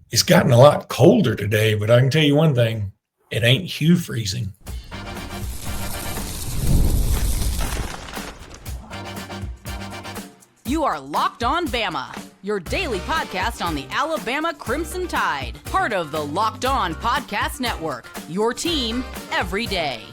It's gotten a lot colder today, but I can tell you one thing. It ain't Hugh freezing. You are Locked On Bama, your daily podcast on the Alabama Crimson Tide. Part of the Locked On Podcast Network, your team every day.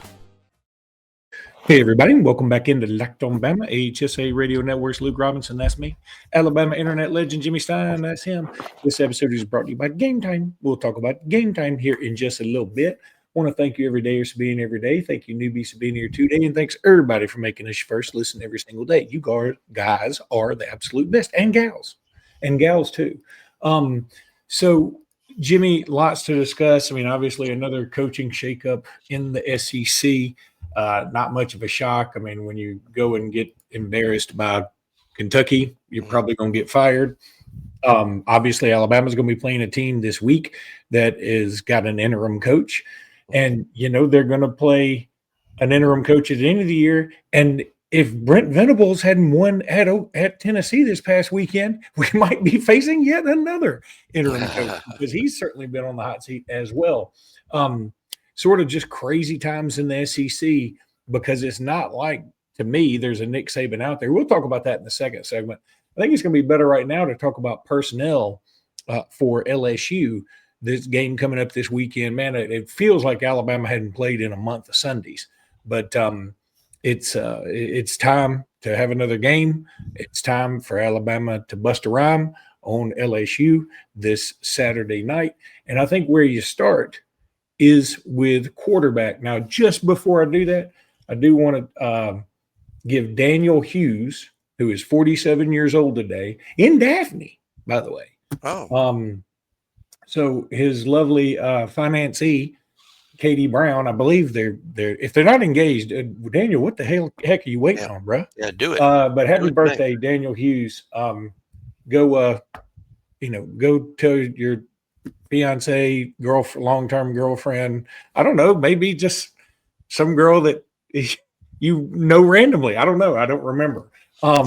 Hey, everybody. Welcome back into Locked On Bama, HSA Radio Network's Luke Robinson. That's me. Alabama internet legend Jimmy Stein. That's him. This episode is brought to you by Game Time. We'll talk about Game Time here in just a little bit. I want to thank you every day for being every day. Thank you, newbies, for being here today. And thanks, everybody, for making us your first listen every single day. You guys are the absolute best. And gals too. So, Jimmy, lots to discuss. I mean, obviously, another coaching shakeup in the SEC. Not much of a shock. I mean, when you go and get embarrassed by Kentucky, you're probably going to get fired. Obviously, Alabama's going to be playing a team this week that is got an interim coach. And, you know, they're going to play an interim coach at the end of the year. And if Brent Venables hadn't won at Tennessee this past weekend, we might be facing yet another interim coach because he's certainly been on the hot seat as well. Sort of just crazy times in the SEC because it's not like, to me, there's a Nick Saban out there. We'll talk about that in the second segment. I think it's going to be better right now to talk about personnel for LSU. This game coming up this weekend, man, it feels like Alabama hadn't played in a month of Sundays, but it's time to have another game. It's time for Alabama to bust a rhyme on LSU this Saturday night. And I think where you start is with quarterback. Now, just before I do that, I do want to give Daniel Hughes, who is 47 years old today, in Daphne, by the way. Oh. So his lovely financee, Katie Brown, I believe they're if they're not engaged, Daniel, what the heck are you waiting on, bro? Yeah, do it. But happy birthday, Daniel Hughes. Go tell your fiance, long-term girlfriend, I don't know, maybe just some girl that you know randomly. I don't know. I don't remember. But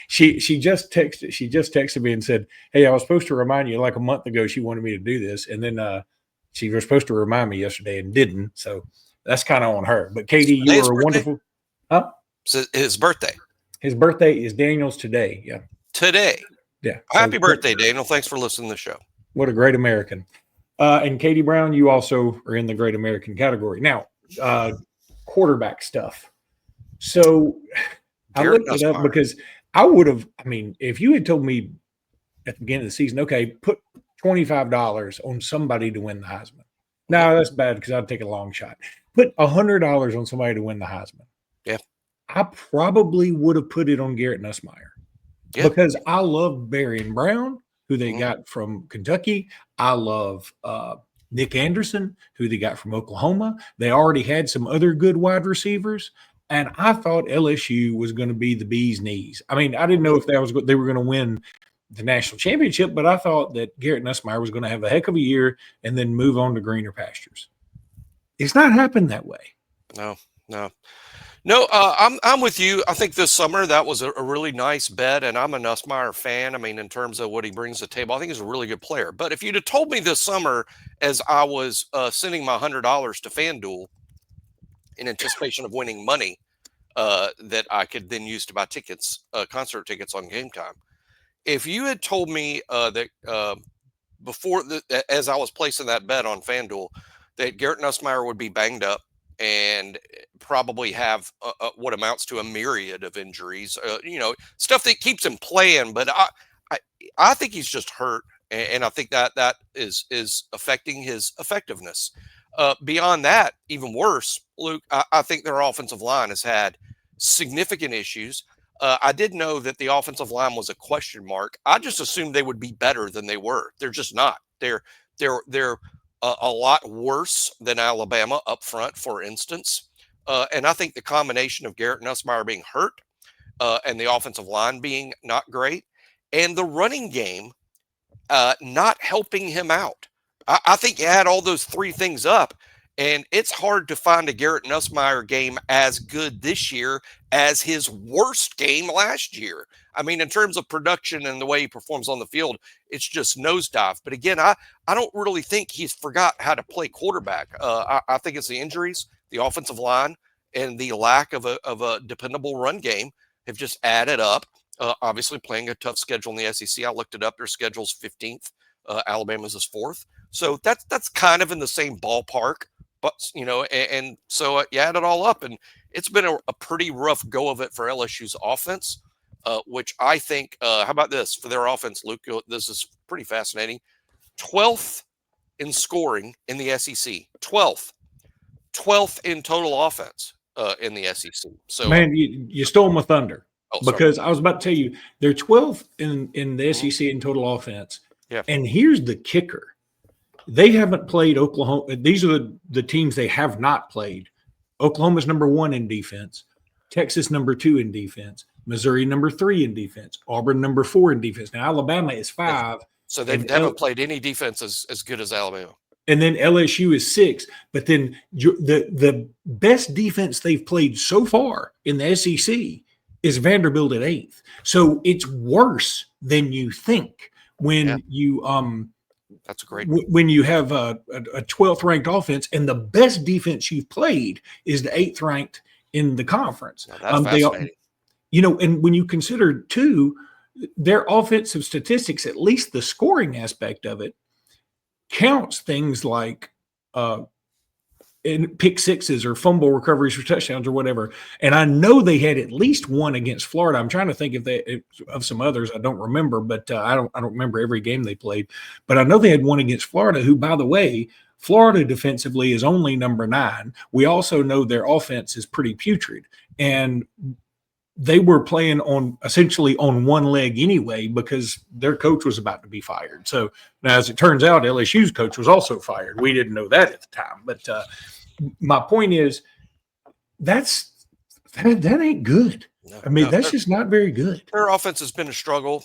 she just texted me and said, "Hey, I was supposed to remind you like a month ago. She wanted me to do this, and then she was supposed to remind me yesterday and didn't. So that's kind of on her. But Katie, you are a wonderful. Huh? So his birthday. His birthday is Daniel's today. Yeah. Today. Yeah. Happy birthday, Daniel. Thanks for listening to the show. What a great American. And Katie Brown, you also are in the great American category. Now, quarterback stuff. So I looked it up because I would have, if you had told me at the beginning of the season, okay, put $25 on somebody to win the Heisman. No, that's bad because I'd take a long shot. Put $100 on somebody to win the Heisman. Yeah. I probably would have put it on Garrett Nussmeier because I love Barry Brown, who they got from Kentucky. I love Nick Anderson, who they got from Oklahoma. They already had some other good wide receivers, and I thought LSU was going to be the bee's knees. I mean, I didn't know if they were going to win the national championship, but I thought that Garrett Nussmeier was going to have a heck of a year and then move on to greener pastures. It's not happened that way. No, I'm with you. I think this summer that was a really nice bet, and I'm a Nussmeier fan. I mean, in terms of what he brings to the table, I think he's a really good player. But if you'd have told me this summer as I was sending my $100 to FanDuel in anticipation of winning money that I could then use to buy tickets, concert tickets on Game Time, if you had told me that before as I was placing that bet on FanDuel that Garrett Nussmeier would be banged up and probably have what amounts to a myriad of injuries, stuff that keeps him playing. But I think he's just hurt, and I think that is affecting his effectiveness. Beyond that, even worse, Luke, I think their offensive line has had significant issues. I did know that the offensive line was a question mark. I just assumed they would be better than they were. They're just not. They're a lot worse than Alabama up front, for instance. And I think the combination of Garrett Nussmeier being hurt and the offensive line being not great and the running game not helping him out. I think you add all those three things up, And it's hard to find a Garrett Nussmeier game as good this year as his worst game last year. I mean, in terms of production and the way he performs on the field, it's just nosedive. But again, I don't really think he's forgot how to play quarterback. I think it's the injuries, the offensive line, and the lack of a dependable run game have just added up. Obviously, playing a tough schedule in the SEC. I looked it up. Their schedule's 15th. Alabama's is 4th. So that's kind of in the same ballpark. But, and so you add it all up, and it's been a pretty rough go of it for LSU's offense, which I think, how about this for their offense, Luke? This is pretty fascinating. 12th in scoring in the SEC. 12th in total offense in the SEC. So, man, you stole my thunder because I was about to tell you they're 12th in the SEC in total offense. Yeah. And here's the kicker. They haven't played Oklahoma. These are the teams they have not played. Oklahoma's number 1 in defense. Texas number 2 in defense. Missouri number 3 in defense. Auburn number 4 in defense. Now Alabama is 5. So they haven't played any defense as good as Alabama. And then LSU is 6. But then the best defense they've played so far in the SEC is Vanderbilt at 8th. So it's worse than you think when you That's great. When you have a 12th ranked offense and the best defense you've played is the 8th ranked in the conference. That's fascinating. And when you consider too, their offensive statistics, at least the scoring aspect of it, counts things like in pick sixes or fumble recoveries for touchdowns or whatever. And I know they had at least one against Florida. I'm trying to think of some others. I don't remember, but I don't remember every game they played. But I know they had one against Florida, who, by the way, Florida defensively is only number 9. We also know their offense is pretty putrid, and they were playing essentially on one leg anyway because their coach was about to be fired. So now, as it turns out, LSU's coach was also fired. We didn't know that at the time. But my point is that ain't good. No, that's just not very good. Their offense has been a struggle,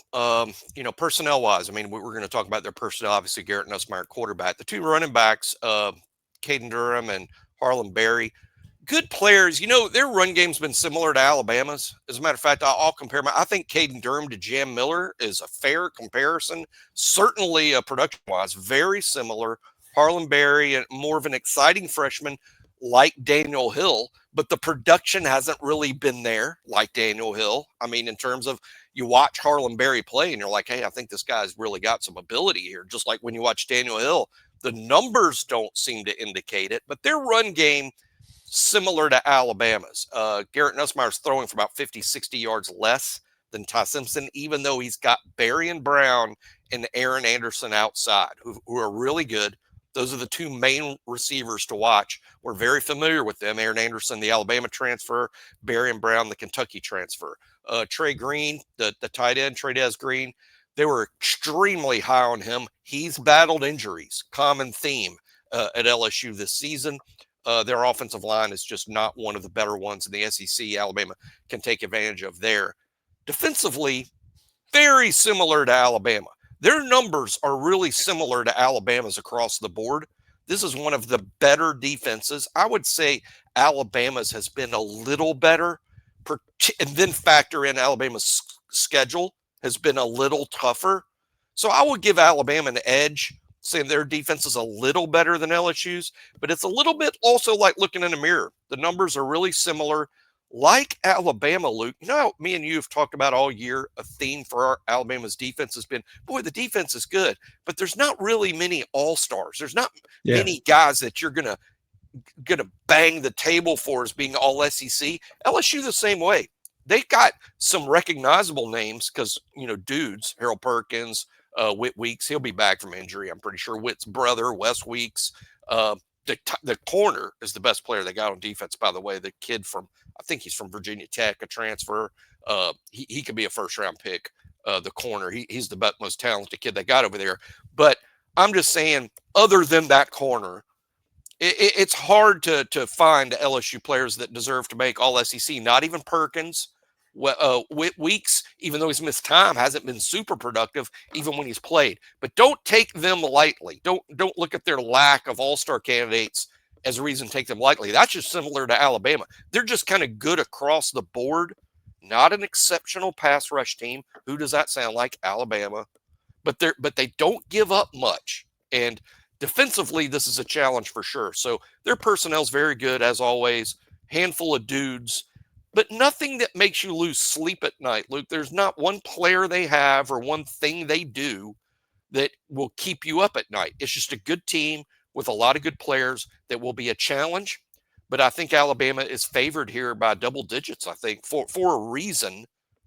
personnel-wise. I mean, we're going to talk about their personnel. Obviously, Garrett Nussmeier, quarterback. The 2 running backs, Caden Durham and Harlan Berry, good players. Their run game's been similar to Alabama's. As a matter of fact, I'll compare I think Caden Durham to Jam Miller is a fair comparison. Certainly, production-wise, very similar. Harlan Berry, more of an exciting freshman like Daniel Hill, but the production hasn't really been there like Daniel Hill. I mean, in terms of you watch Harlan Berry play and you're like, hey, I think this guy's really got some ability here. Just like when you watch Daniel Hill, the numbers don't seem to indicate it, but their run game, similar to Alabama's. Garrett Nussmeier's throwing for about 50, 60 yards less than Ty Simpson, even though he's got Berrien Brown and Aaron Anderson outside, who are really good. Those are the 2 main receivers to watch. We're very familiar with them. Aaron Anderson, the Alabama transfer, Berrien Brown, the Kentucky transfer. Trey Green, the tight end, Trey Green, they were extremely high on him. He's battled injuries, common theme at LSU this season. Their offensive line is just not one of the better ones in the SEC. Alabama can take advantage of there. Defensively, very similar to Alabama. Their numbers are really similar to Alabama's across the board. This is one of the better defenses. I would say Alabama's has been a little better, and then factor in Alabama's schedule has been a little tougher. So I would give Alabama an edge, saying their defense is a little better than LSU's, but it's a little bit also like looking in a mirror. The numbers are really similar. Like Alabama, Luke, me and you have talked about all year, a theme for our Alabama's defense has been, boy, the defense is good, but there's not really many all-stars. There's not many guys that you're going to bang the table for as being all SEC. LSU the same way. They've got some recognizable names because, dudes, Harold Perkins, Whit Weeks, he'll be back from injury. I'm pretty sure Whit's brother, Wes Weeks, the corner is the best player they got on defense, by the way. The kid I think he's from Virginia Tech, a transfer. He could be a first-round pick, the corner. He's the most talented kid they got over there. But I'm just saying, other than that corner, it's hard to find LSU players that deserve to make all SEC, not even Perkins. Weeks, even though he's missed time, hasn't been super productive even when he's played. But don't take them lightly. Don't look at their lack of all-star candidates as a reason to take them lightly. That's just similar to Alabama. They're just kind of good across the board. Not an exceptional pass rush team. Who does that sound like? Alabama. But they don't give up much. And defensively, this is a challenge for sure. So their personnel's very good, as always. Handful of dudes, but nothing that makes you lose sleep at night, Luke. There's not one player they have or one thing they do that will keep you up at night. It's just a good team with a lot of good players that will be a challenge. But I think Alabama is favored here by double digits, I think, for a reason.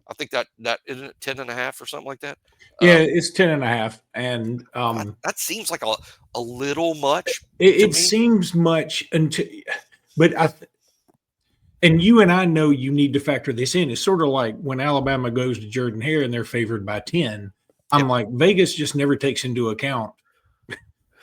I think that isn't it 10.5 or something like that? Yeah, it's 10.5. And that seems like a little much. It seems much but and you and I know you need to factor this in. It's sort of like when Alabama goes to Jordan Hare and they're favored by 10. I'm like, Vegas just never takes into account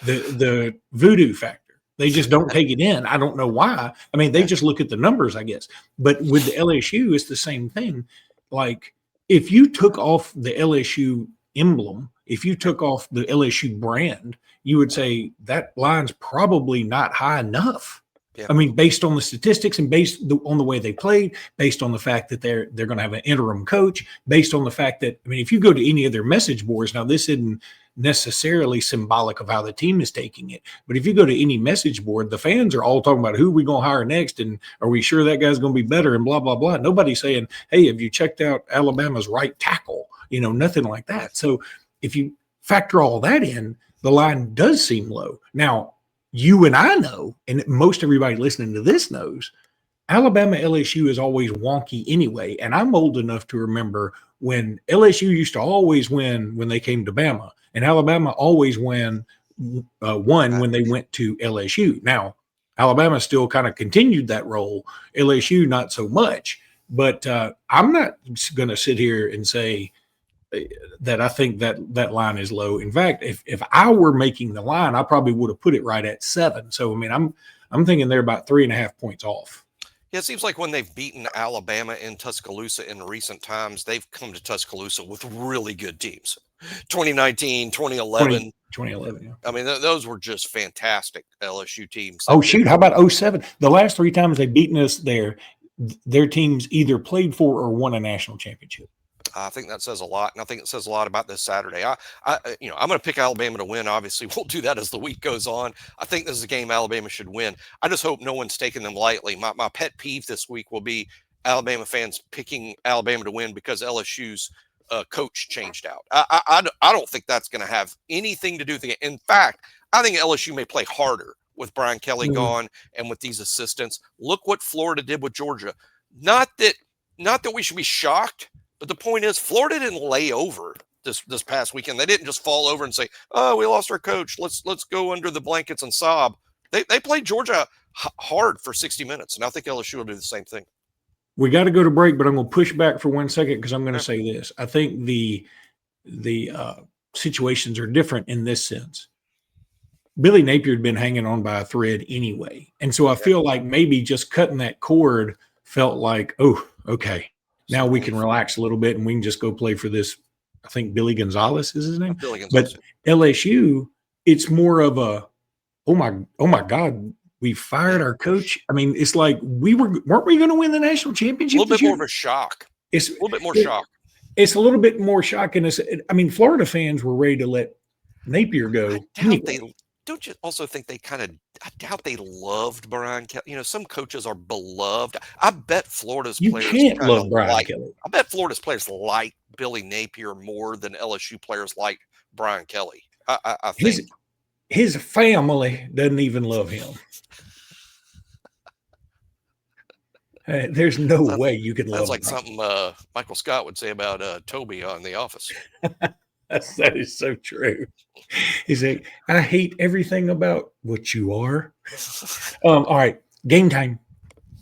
the voodoo factor. They just don't take it in. I don't know why. I mean, they just look at the numbers, I guess. But with the LSU, it's the same thing. Like, if you took off the LSU emblem, if you took off the LSU brand, you would say that line's probably not high enough. Yeah. I mean, based on the statistics and based on the way they played, based on the fact that they're going to have an interim coach, based on the fact that, I mean, if you go to any of their message boards, now this isn't necessarily symbolic of how the team is taking it, but if you go to any message board, the fans are all talking about who we going to hire next and are we sure that guy's going to be better and blah, blah, blah. Nobody's saying, hey, have you checked out Alabama's right tackle? Nothing like that. So if you factor all that in, the line does seem low. Now, you and I know, and most everybody listening to this knows, Alabama LSU is always wonky anyway. And I'm old enough to remember when LSU used to always win when they came to Bama, and Alabama always won when they went to LSU. Now, Alabama still kind of continued that role. LSU, not so much. But I'm not going to sit here and say that I think that line is low. In fact, if I were making the line, I probably would have put it right at 7. So, I mean, I'm thinking they're about 3.5 points off. Yeah, it seems like when they've beaten Alabama in Tuscaloosa in recent times, they've come to Tuscaloosa with really good teams. 2019, 2011. 2011, yeah. I mean, those were just fantastic LSU teams. Oh, shoot. How about 07? The last 3 times they've beaten us there, their teams either played for or won a national championship. I think that says a lot, and I think it says a lot about this Saturday. I'm going to pick Alabama to win. Obviously, we'll do that as the week goes on. I think this is a game Alabama should win. I just hope no one's taking them lightly. My pet peeve this week will be Alabama fans picking Alabama to win because LSU's coach changed out. I don't think that's going to have anything to do with it. In fact, I think LSU may play harder with Brian Kelly gone and with these assistants. Look what Florida did with Georgia. Not that we should be shocked. But the point is, Florida didn't lay over this past weekend. They didn't just fall over and say, "Oh, we lost our coach. Let's go under the blankets and sob." They played Georgia hard for 60 minutes, and I think LSU will do the same thing. We got to go to break, but I'm going to push back for 1 second because I'm going to say this. I think the situations are different in this sense. Billy Napier had been hanging on by a thread anyway, and so I feel like maybe just cutting that cord felt like, oh, okay. Now we can relax a little bit and we can just go play for this. I think Billy Gonzalez is his name. Billy Gonzalez. But LSU, it's more of a, oh my God, we fired our coach. I mean, it's like weren't we going to win the national championship? A little bit more of a shock. It's a little bit more shock. It's a little bit more shock. And Florida fans were ready to let Napier go. Don't you also think I doubt they loved Brian Kelly. Some coaches are beloved. I bet Florida's players can't love Brian Kelly. I bet Florida's players like Billy Napier more than LSU players like Brian Kelly. I think his family doesn't even love him. There's no way you can love him. That's like something Michael Scott would say about Toby on The Office. That is so true. He's like, I hate everything about what you are. All right, game time.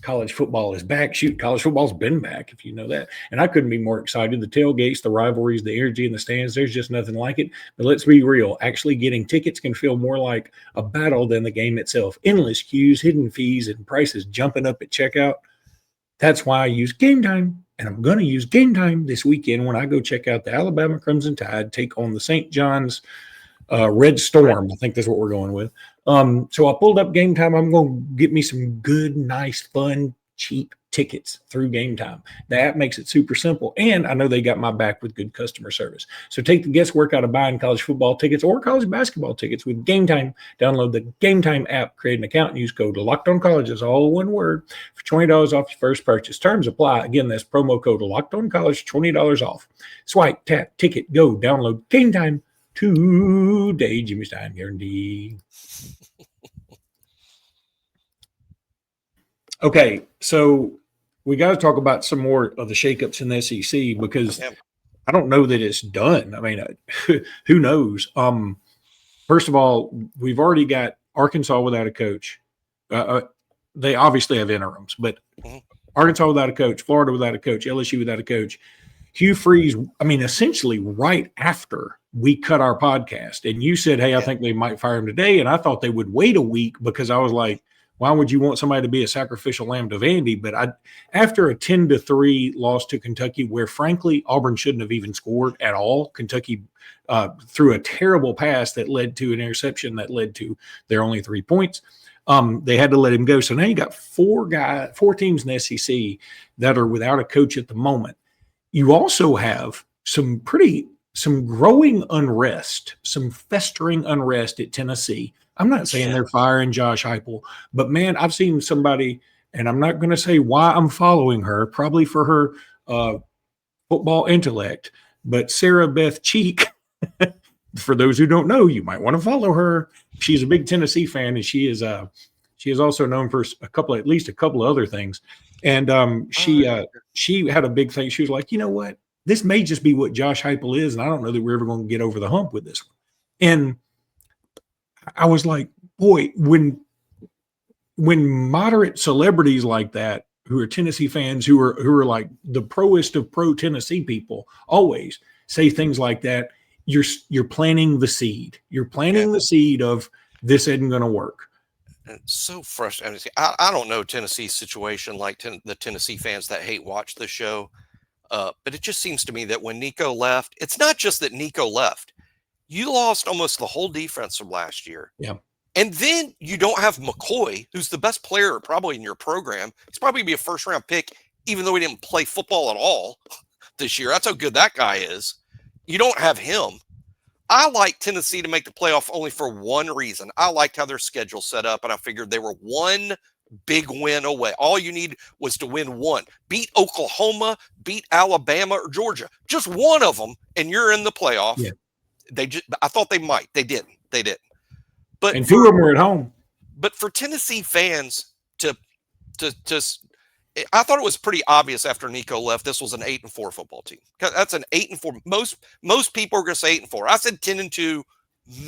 College football is back. Shoot, college football's been back, if you know that. And I couldn't be more excited. The tailgates, the rivalries, the energy in the stands, there's just nothing like it. But let's be real. Actually getting tickets can feel more like a battle than the game itself. Endless queues, hidden fees, and prices jumping up at checkout. That's why I use Game Time. And I'm going to use Game Time this weekend when I go check out the Alabama Crimson Tide take on the St. John's Red Storm. I think that's what we're going with. So I pulled up Game Time. I'm going to get me some good, nice, fun, cheap tickets through Game Time. The app makes it super simple, and I know they got my back with good customer service. So take the guesswork out of buying college football tickets or college basketball tickets with Game Time. Download the Game Time app, create an account, and use code LOCKEDONCOLLEGE. It's all one word for $20 off your first purchase. Terms apply. Again, that's promo code LOCKEDONCOLLEGE, $20 off. Swipe, tap, ticket, go. Download Game Time today. Jimmy Stein guarantee. Okay, so we got to talk about some more of the shakeups in the SEC because I don't know that it's done. I mean, who knows? First of all, we've already got Arkansas without a coach. They obviously have interims, but Arkansas without a coach, Florida without a coach, LSU without a coach. Hugh Freeze, I mean, essentially right after we cut our podcast, and you said, hey, I think they might fire him today, and I thought they would wait a week because I was like, why would you want somebody to be a sacrificial lamb to Vandy? But after a 10-3 loss to Kentucky, where frankly Auburn shouldn't have even scored at all, Kentucky threw a terrible pass that led to an interception that led to their only 3 points. They had to let him go. So now you got four teams in the SEC that are without a coach at the moment. You also have some growing unrest, some festering unrest at Tennessee. I'm not saying they're firing Josh Heupel, but man, I've seen somebody, and I'm not going to say why I'm following her, probably for her football intellect, but Sarah Beth Cheek, for those who don't know, you might want to follow her. She's a big Tennessee fan, and she is also known for at least a couple of other things. And she had a big thing. She was like, you know what? This may just be what Josh Heupel is, and I don't know that we're ever going to get over the hump with this one. And I was like, boy, when moderate celebrities like that, who are Tennessee fans, who are like the proest of pro Tennessee people, always say things like that, you're planting the seed. You're planting the seed of this isn't going to work. It's so frustrating. I don't know Tennessee's situation like the Tennessee fans that hate watch the show, but it just seems to me that when Nico left, it's not just that Nico left. You lost almost the whole defense from last year. Yeah. And then you don't have McCoy, who's the best player probably in your program. He's probably going to be a first-round pick, even though he didn't play football at all this year. That's how good that guy is. You don't have him. I like Tennessee to make the playoff only for one reason. I liked how their schedule set up, and I figured they were one big win away. All you need was to win one. Beat Oklahoma, beat Alabama, or Georgia. Just one of them, and you're in the playoff. Yeah. I thought they might. They didn't. But and two of them were at home. But for Tennessee fans to I thought it was pretty obvious after Nico left, this was an 8-4 football team. That's an 8-4. Most people are going to say 8-4. I said 10-2,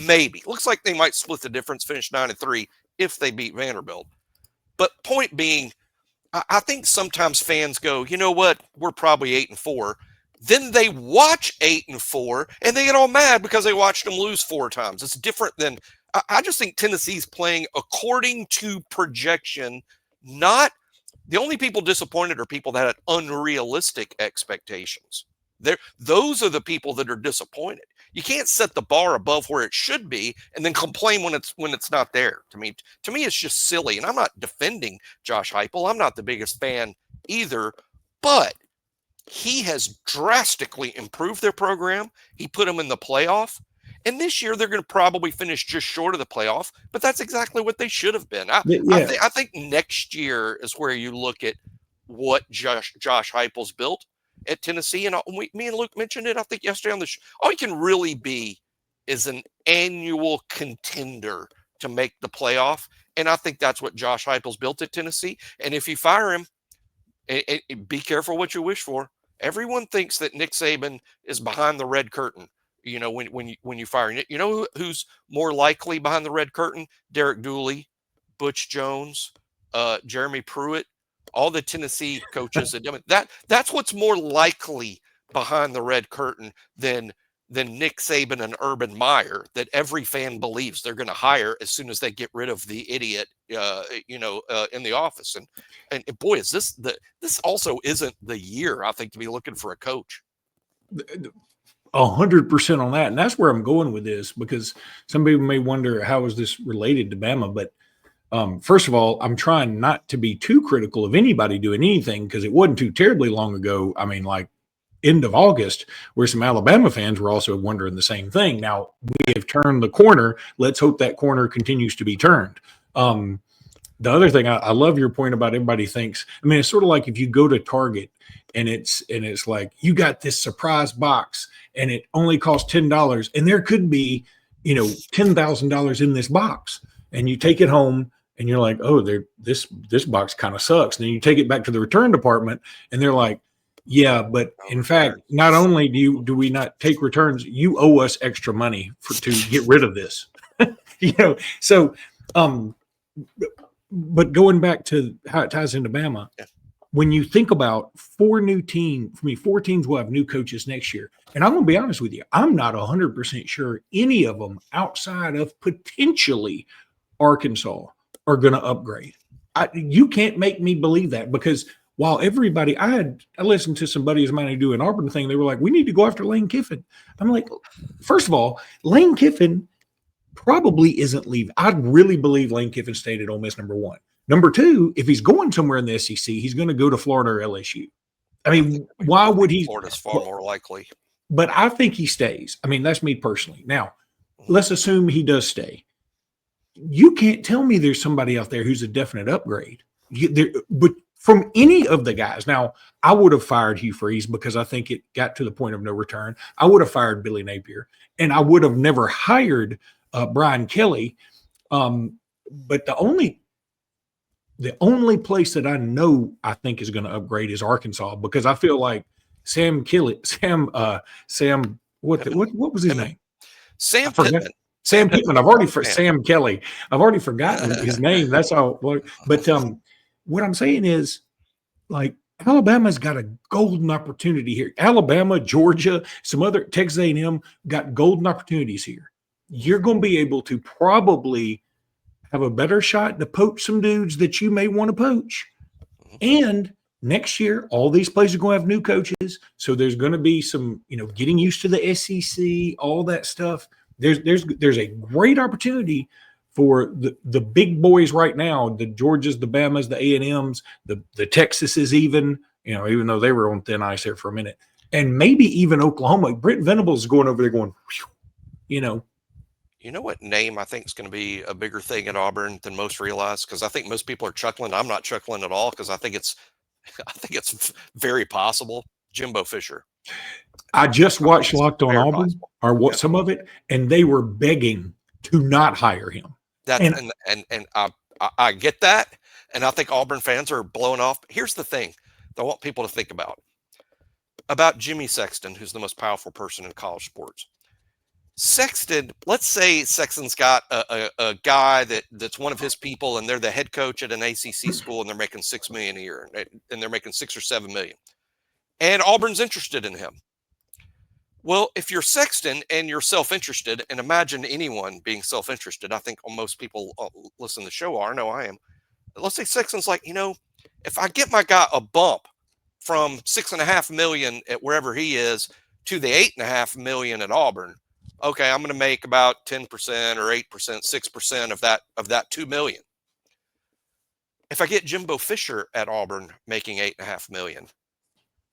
maybe. Looks like they might split the difference, finish 9-3 if they beat Vanderbilt. But point being, I think sometimes fans go, you know what, we're probably 8-4. Then they watch 8-4 and they get all mad because they watched them lose 4 times. It's different than I just think Tennessee's playing according to projection. Not the only people disappointed are people that had unrealistic expectations. Those are the people that are disappointed. You can't set the bar above where it should be and then complain when it's not there. To me, it's just silly. And I'm not defending Josh Heupel. I'm not the biggest fan either, but he has drastically improved their program. He put them in the playoff. And this year, they're going to probably finish just short of the playoff, but that's exactly what they should have been. I think next year is where you look at what Josh Heupel's built at Tennessee. And me and Luke mentioned it, I think, yesterday on the show. All you can really be is an annual contender to make the playoff. And I think that's what Josh Heupel's built at Tennessee. And if you fire him, be careful what you wish for. Everyone thinks that Nick Saban is behind the red curtain. You know, when you fire, you know who's more likely behind the red curtain? Derek Dooley, Butch Jones, Jeremy Pruitt, all the Tennessee coaches. That's what's more likely behind the red curtain than Nick Saban and Urban Meyer that every fan believes they're going to hire as soon as they get rid of the idiot, in the office. And boy, is this also isn't the year I think to be looking for a coach. 100% on that. And that's where I'm going with this, because some people may wonder, how is this related to Bama? But first of all, I'm trying not to be too critical of anybody doing anything, because it wasn't too terribly long ago. I mean, like end of August, where some Alabama fans were also wondering the same thing. Now we have turned the corner. Let's hope that corner continues to be turned. The other thing, I love your point about everybody thinks, I mean, it's sort of like if you go to Target and it's like, you got this surprise box and it only costs $10, and there could be, $10,000 in this box, and you take it home and you're like, oh, this box kind of sucks. And then you take it back to the return department and they're like, yeah, but in fact, not only do we not take returns, you owe us extra money to get rid of this. So but going back to how it ties into Bama, when you think about four teams will have new coaches next year. And I'm going to be honest with you, I'm not 100% sure any of them outside of potentially Arkansas are going to upgrade. You can't make me believe that, because while everybody, I listened to some buddies of mine who do an Auburn thing. They were like, we need to go after Lane Kiffin. I'm like, first of all, Lane Kiffin probably isn't leaving. I really believe Lane Kiffin stayed at Ole Miss, number one. Number two, if he's going somewhere in the SEC, he's going to go to Florida or LSU. I mean, why would he? Florida's far more likely. But I think he stays. I mean, that's me personally. Now, let's assume he does stay. You can't tell me there's somebody out there who's a definite upgrade. But from any of the guys. Now, I would have fired Hugh Freeze because I think it got to the point of no return. I would have fired Billy Napier, and I would have never hired Brian Kelly. But the only place that I know I think is going to upgrade is Arkansas, because I feel like Sam, what was his name? Sam Pittman. Sam Pittman. Sam Kelly. I've already forgotten his name. That's all. But what I'm saying is, like, Alabama's got a golden opportunity here. Alabama, Georgia, some other Texas A&M got golden opportunities here. You're going to be able to probably have a better shot to poach some dudes that you may want to poach. And next year, all these places are going to have new coaches. So there's going to be some, getting used to the SEC, all that stuff. There's a great opportunity for the big boys right now, the Georgias, the Bamas, the A&Ms, the Texases, even though they were on thin ice there for a minute, and maybe even Oklahoma. Brent Venables is going over there going, You know what name I think is going to be a bigger thing at Auburn than most realize? Because I think most people are chuckling. I'm not chuckling at all, because I think it's very possible. Jimbo Fisher. I just watched Locked on Auburn, some of it, and they were begging to not hire him. And I get that, and I think Auburn fans are blowing off. Here's the thing that I want people to think about Jimmy Sexton, who's the most powerful person in college sports. Sexton, let's say Sexton's got a guy that's one of his people, and they're the head coach at an ACC school, and they're making $6 million a year, and they're making $6 or $7 million, and Auburn's interested in him. Well, if you're Sexton and you're self-interested, and imagine anyone being self-interested, I think most people listen to the show are. No, I am. Let's say Sexton's like, if I get my guy a bump from $6.5 million at wherever he is to the $8.5 million at Auburn, okay, I'm going to make about 10% or 8%, 6% of that $2 million. If I get Jimbo Fisher at Auburn making $8.5 million,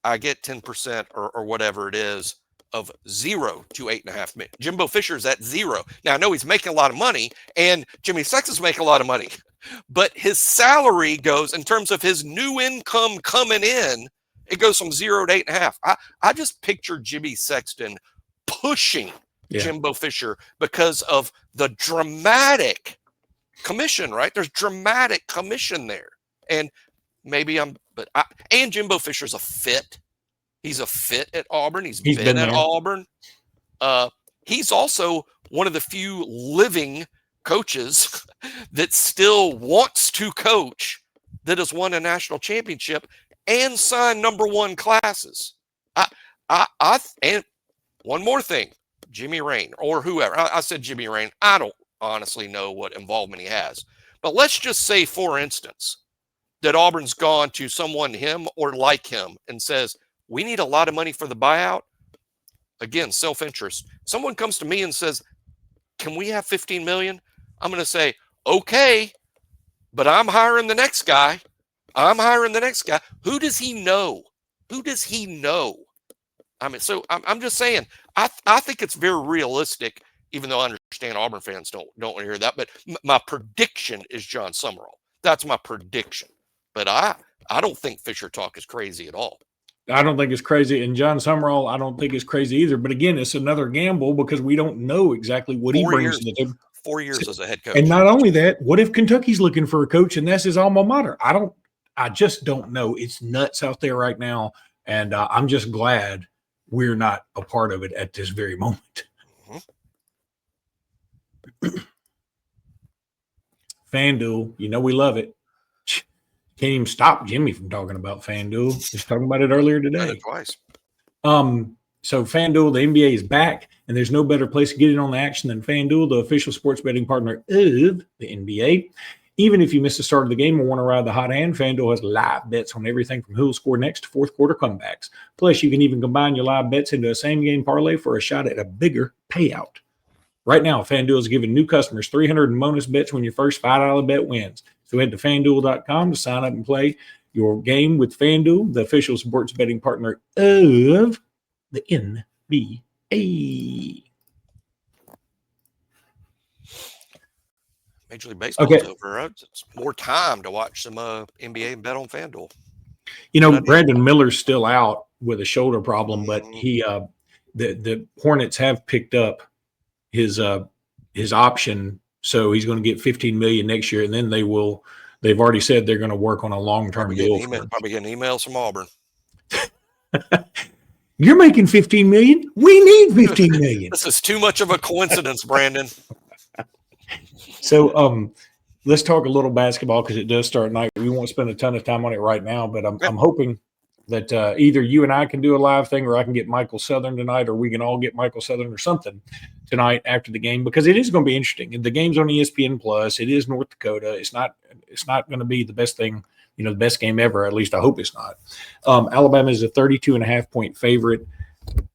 I get 10% or whatever it is of 0 to $8.5 million. Jimbo Fisher's at 0. Now, I know he's making a lot of money, and Jimmy Sexton's making a lot of money, but his salary goes, in terms of his new income coming in, it goes from 0 to 8.5. I just picture Jimmy Sexton pushing Jimbo Fisher because of the dramatic commission, right? There's dramatic commission there. And maybe and Jimbo Fisher's a fit. He's a fit at Auburn. He's been at Auburn. He's also one of the few living coaches that still wants to coach, that has won a national championship and signed number one classes. And one more thing, Jimmy Rain or whoever. I said Jimmy Rain. I don't honestly know what involvement he has. But let's just say, for instance, that Auburn's gone to someone him or like him and says, we need a lot of money for the buyout. again, self-interest. Someone comes to me and says, can we have 15 million? I'm going to say, okay, but I'm hiring the next guy. Who does he know? I mean, so I'm just saying, I think it's very realistic, even though I understand Auburn fans don't want to hear that. But my prediction is John Sumrall. That's my prediction. But I don't think Fisher talk is crazy at all. I don't think it's crazy. And John Sumrall, I don't think it's crazy either. But again, it's another gamble because we don't know exactly what he brings to the table. 4 years as a head coach. And not only that, what if Kentucky's looking for a coach and that's his alma mater? I just don't know. It's nuts out there right now. And I'm just glad we're not a part of it at this very moment. Mm-hmm. FanDuel, we love it. Can't even stop Jimmy from talking about FanDuel. Just talking about it earlier today. Twice. So FanDuel, the NBA is back, and there's no better place to get in on the action than FanDuel, the official sports betting partner of the NBA. Even if you miss the start of the game or want to ride the hot hand, FanDuel has live bets on everything from who will score next to fourth quarter comebacks. Plus, you can even combine your live bets into a same-game parlay for a shot at a bigger payout. Right now, FanDuel is giving new customers 300 in bonus bets when your first $5 bet wins. So head to FanDuel.com to sign up and play your game with FanDuel, the official sports betting partner of the NBA. Major League Baseball's over. It's more time to watch some NBA and bet on FanDuel. Brandon Miller's still out with a shoulder problem, but he the Hornets have picked up his option, so he's going to get $15 million next year, and then they've already said they're going to work on a long-term deal. Probably getting emails from Auburn. You're making $15 million. We need $15 million. This is too much of a coincidence, Brandon. So let's talk a little basketball because it does start tonight. We won't spend a ton of time on it right now, but I'm hoping that either you and I can do a live thing, or I can get Michael Southern tonight, or we can all get Michael Southern or something tonight after the game, because it is going to be interesting. The game's on ESPN Plus. It is North Dakota. It's not going to be the best thing, the best game ever. At least I hope it's not. Alabama is a 32.5-point favorite.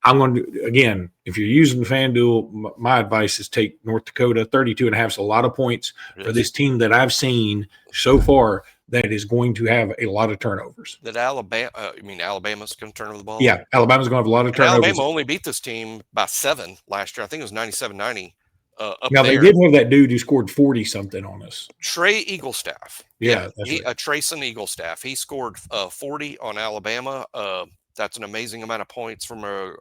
I'm going to, again, if you're using FanDuel, my advice is take North Dakota. 32.5 is a lot of points for this team that I've seen so far that is going to have a lot of turnovers. Alabama's going to turn over the ball? Yeah, Alabama's going to have a lot of turnovers. Alabama only beat this team by 7 last year. I think it was 97-90. Now, they did have that dude who scored 40-something on us. Trey Eaglestaff. Yeah, that's right. Trayson Eaglestaff. He scored 40 on Alabama. That's an amazing amount of points from a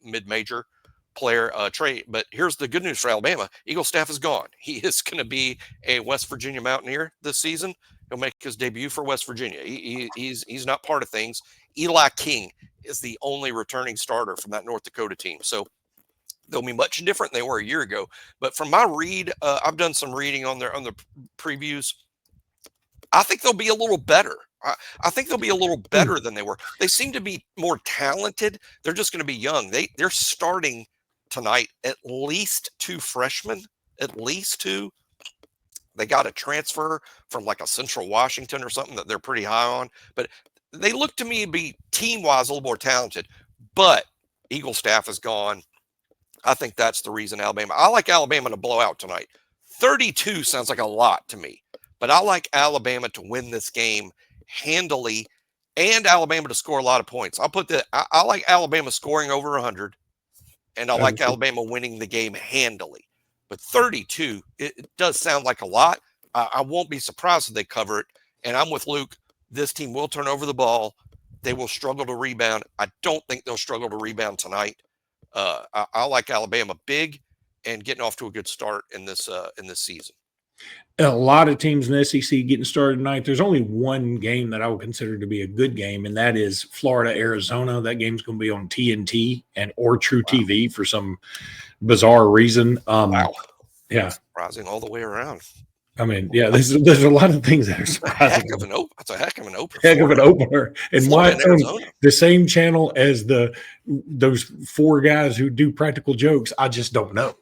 mid-major player, Trey. But here's the good news for Alabama. Eaglestaff is gone. He is going to be a West Virginia Mountaineer this season. He'll make his debut for West Virginia. He's not part of things. Eli King is the only returning starter from that North Dakota team. So they'll be much different than they were a year ago. But from my read, I've done some reading on the previews. I think they'll be a little better. I think they'll be a little better than they were. They seem to be more talented. They're just going to be young. They're starting tonight at least 2 freshmen, at least 2. They got a transfer from like a Central Washington or something that they're pretty high on. But they look to me to be team-wise a little more talented. But Eaglestaff is gone. I think that's the reason Alabama. I like Alabama to blow out tonight. 32 sounds like a lot to me. But I like Alabama to win this game handily and Alabama to score a lot of points. I'll put that. I like Alabama scoring over 100, and I like Alabama winning the game handily. But 32, it does sound like a lot. I won't be surprised if they cover it. And I'm with Luke. This team will turn over the ball. They will struggle to rebound. I don't think they'll struggle to rebound tonight. I like Alabama big and getting off to a good start in this season. A lot of teams in the SEC getting started tonight. There's only one game that I would consider to be a good game, and that is Florida-Arizona. That game's going to be on TNT or True TV for some bizarre reason. Wow. Yeah. Surprising all the way around. I mean, yeah, there's a lot of things that are surprising. That's a heck of an opener. Heck of an opener. And why it's on the same channel as those 4 guys who do practical jokes, I just don't know.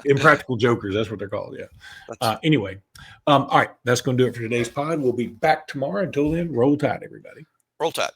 Impractical jokers, that's what they're called. Yeah. Anyway, all right, that's going to do it for today's pod. We'll be back tomorrow. Until then, roll tide, everybody. Roll tide.